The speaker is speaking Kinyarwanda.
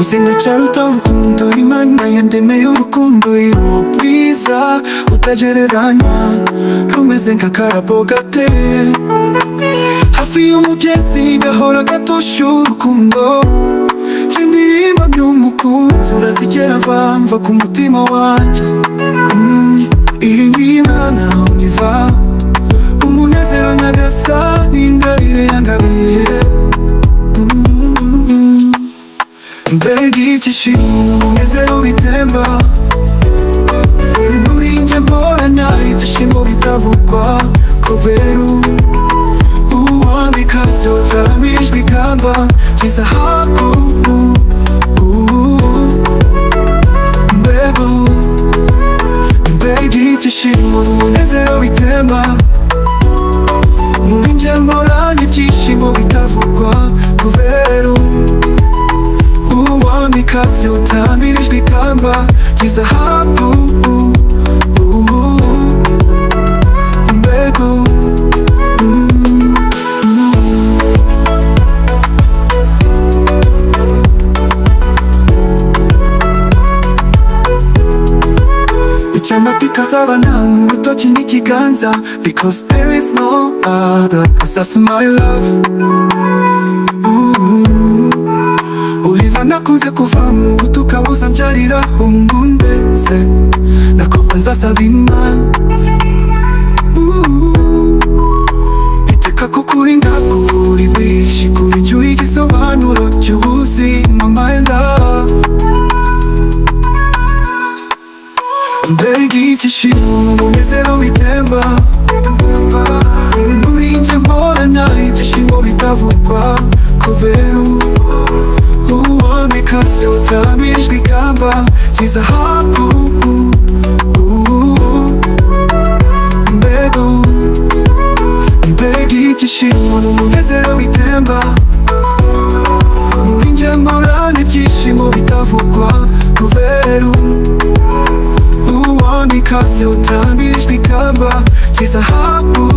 Usindicara urukundo, Imana yandemeye urukundo rwiza utagereranywa, rumeze nk'akarabo gateye hafi y'umugezi gahora gatosha urukundo. Indirimbo n'umukunzi urazigera mva ku mutima wanjye. Iyi Imana univa umunezero nyagasani, ingabire yangabiye. Mbega ibyishimo umunezero bitemba muri njye, mporana ibyishimo bitavugwa, kubera uwamikazi utaramijwe ikamba cy'izahabu. Mbega ibyishimo umunezero bitemba muri njye, mporana ibyishimo bitavugwa, kubera uwamikazi utaramijwe ikamba cy'izahabu. Icyamati kazabana mu rutoki n'ikiganza, because there is no other, that's my love. Uliva nakunze kuva mu buto ukabuza mbyarira umbundetse, nakobwa nzasaba Imana iteka kukurinda, kukuri bishi, kuri jya uri igisobanuro cy'ubuzima, my love. Mbega ibyishimo umunezero bitemba muri njye, mporana ibyishimo bitavugwa, kubera uwamikazi utaramijwe ikamba cy'izahabu. Mbega ibyishimo umunezero bitemba muri njye, mporana ibyishimo bitavugwa, kubera uwamikazi utaramijwe ikamba cy'izahabu.